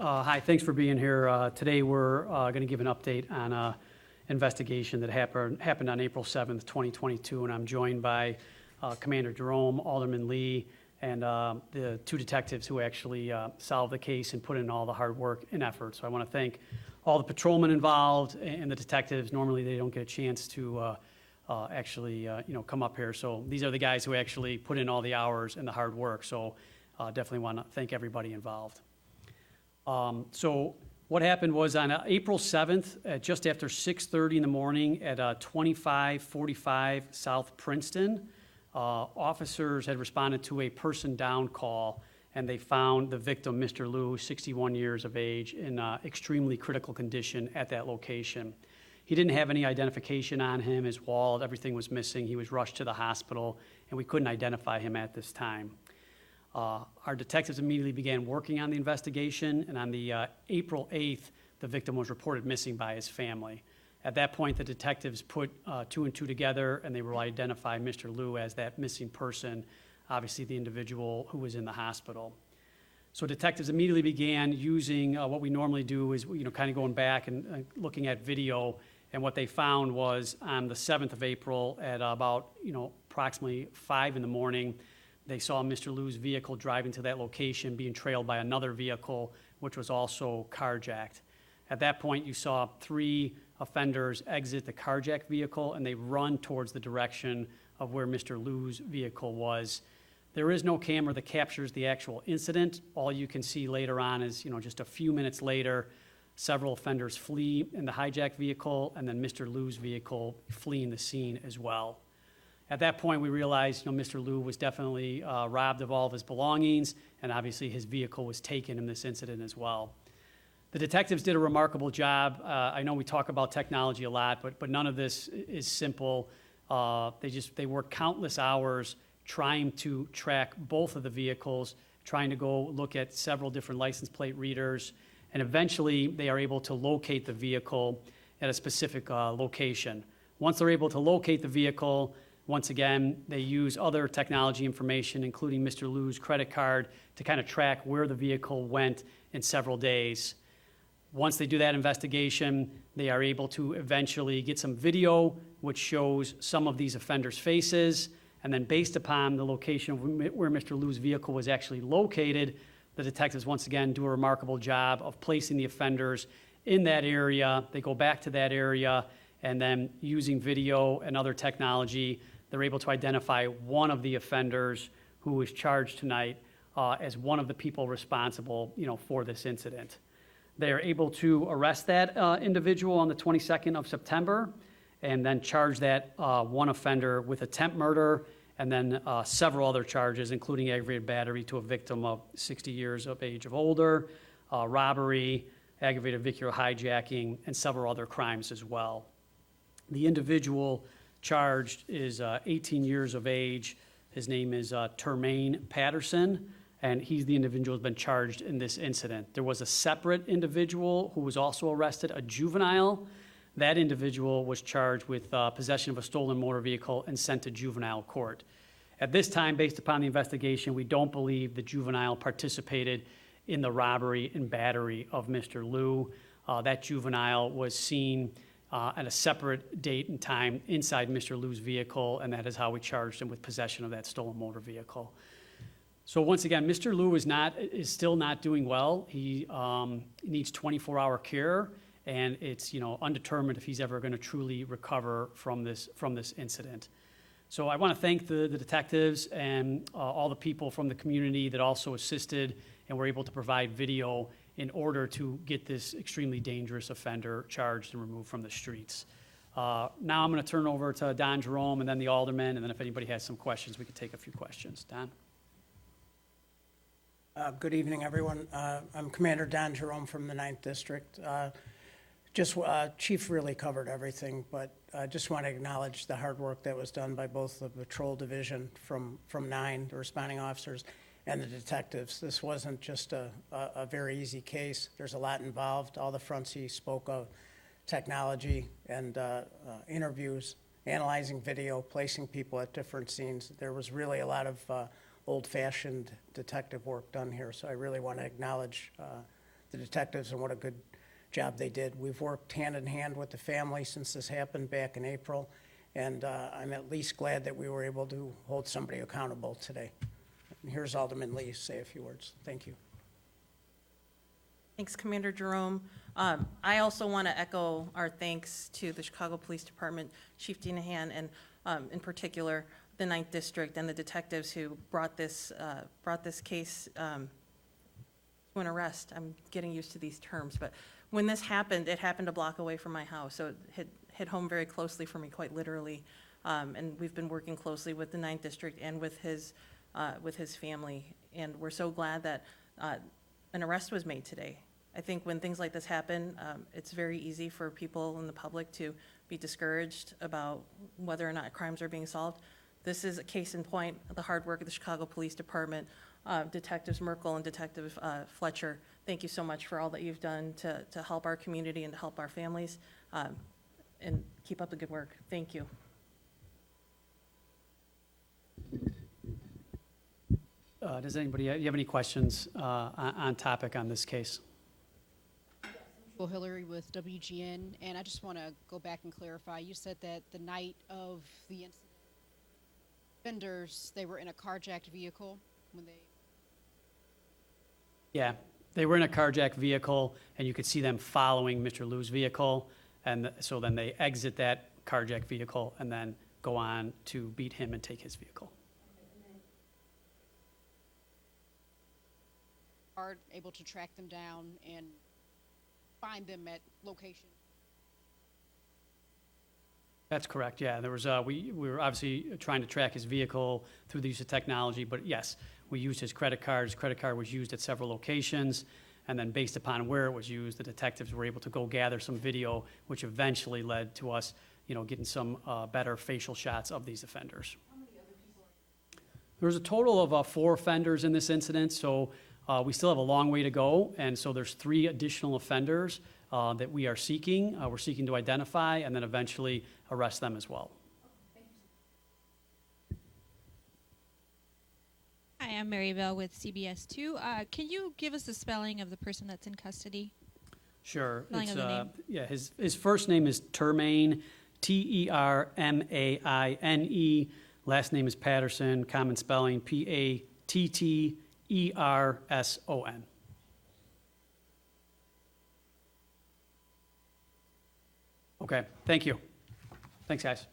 Hi, thanks for being here. Today we're going to give an update on an investigation that happened on April 7th, 2022, and I'm joined by Commander Jerome, Alderman Lee, and the two detectives who actually solved the case and put in all the hard work and effort. So I want to thank all the patrolmen involved and the detectives. Normally they don't get a chance to actually come up here. So these are the guys who actually put in all the hours and the hard work. So definitely want to thank everybody involved. So what happened was on April 7th, just after 6:30 in the morning at 2545 South Princeton, officers had responded to a person down call, and they found the victim, Mr. Lew, 61 years of age, in extremely critical condition at that location. He didn't have any identification on him. His wallet, everything was missing. He was rushed to the hospital, and we couldn't identify him at this time. Our detectives immediately began working on the investigation, and on the April 8th, the victim was reported missing by his family. At that point, the detectives put two and two together, and they were able to identify Mr. Lew as that missing person, obviously the individual who was in the hospital. So detectives immediately began using what we normally do is, kind of going back and looking at video, and what they found was on the 7th of April at about, approximately 5 in the morning, they saw Mr. Lew's vehicle driving to that location, being trailed by another vehicle, which was also carjacked. At that point, you saw 3 offenders exit the carjacked vehicle, and they run towards the direction of where Mr. Lew's vehicle was. There is no camera that captures the actual incident. All you can see later on is, just a few minutes later, several offenders flee in the hijacked vehicle, and then Mr. Lew's vehicle fleeing the scene as well. At that point, we realized, Mr. Lew was definitely robbed of all of his belongings, and obviously his vehicle was taken in this incident as well. The detectives did a remarkable job. I know we talk about technology a lot, but none of this is simple. They worked countless hours trying to track both of the vehicles, trying to go look at several different license plate readers, and eventually they are able to locate the vehicle at a specific location. Once they're able to locate the vehicle, once again, they use other technology information, including Mr. Lew's credit card, to kind of track where the vehicle went in several days. Once they do that investigation, they are able to eventually get some video which shows some of these offenders' faces, and then based upon the location where Mr. Lew's vehicle was actually located, the detectives once again do a remarkable job of placing the offenders in that area. They go back to that area, and then using video and other technology, they're able to identify one of the offenders who was charged tonight as one of the people responsible, for this incident. They are able to arrest that individual on the 22nd of September, and then charge that one offender with attempt murder, and then several other charges, including aggravated battery to a victim of 60 years of age or older, robbery, aggravated vehicular hijacking, and several other crimes as well. The individual charged is 18 years of age. His name is Termaine Patterson, and he's the individual who's been charged in this incident. There was a separate individual who was also arrested, a juvenile. That individual was charged with possession of a stolen motor vehicle and sent to juvenile court. At this time, based upon the investigation, we don't believe the juvenile participated in the robbery and battery of Mr. Lew. That juvenile was seen at a separate date and time inside Mr. Lew's vehicle, and that is how we charged him with possession of that stolen motor vehicle. So once again, Mr. Lew is still not doing well. He needs 24-hour care, and it's undetermined if he's ever going to truly recover from this incident. So I want to thank the detectives and all the people from the community that also assisted and were able to provide video in order to get this extremely dangerous offender charged and removed from the streets. Now I'm going to turn over to Don Jerome and then the alderman, and then if anybody has some questions, we could take a few questions. Don? Good evening, everyone. I'm Commander Don Jerome from the 9th District. Chief really covered everything, but I just want to acknowledge the hard work that was done by both the patrol division from 9, the responding officers, and the detectives. This wasn't just a very easy case. There's a lot involved. All the fronts he spoke of, technology and interviews, analyzing video, placing people at different scenes. There was really a lot of old-fashioned detective work done here, so I really want to acknowledge the detectives and what a good job they did. We've worked hand in hand with the family since this happened back in April, and I'm at least glad that we were able to hold somebody accountable today. And here's Alderman Lee to say a few words. Thank you. Thanks, Commander Jerome. I also want to echo our thanks to the Chicago Police Department, Chief Deenihan, and in particular, the 9th District and the detectives who brought this case to an arrest. I'm getting used to these terms, but when this happened, it happened a block away from my house, so it hit home very closely for me, quite literally. And we've been working closely with the 9th District and with his family, and we're so glad that an arrest was made today. I think when things like this happen, it's very easy for people in the public to be discouraged about whether or not crimes are being solved. This is a case in point, the hard work of the Chicago Police Department, Detectives Merkel and Detective Fletcher. Thank you so much for all that you've done to help our community and to help our families, and keep up the good work. Thank you. Does anybody, you have any questions on topic on this case? Well, Hillary with WGN, and I just want to go back and clarify. You said that the night of the incident, vendors, they were in a carjacked vehicle when they... Yeah, they were in a carjacked vehicle, and you could see them following Mr. Lew's vehicle, and so then they exit that carjacked vehicle and then go on to beat him and take his vehicle. Are able to track them down and find them at location. That's correct, yeah. There was, we were obviously trying to track his vehicle through the use of technology, but yes, we used his credit card. His credit card was used at several locations, and then based upon where it was used, the detectives were able to go gather some video, which eventually led to us, getting some better facial shots of these offenders. How many other people? There was a total of 4 offenders in this incident, so we still have a long way to go, and so there's 3 additional offenders that we are seeking. We're seeking to identify and then eventually arrest them as well. Hi, I'm Mary Bell with CBS2. Can you give us the spelling of the person that's in custody? Sure. Spelling of the name. Yeah, his first name is Termaine, Termaine. Last name is Patterson, common spelling, Patterson. Okay, thank you. Thanks, guys.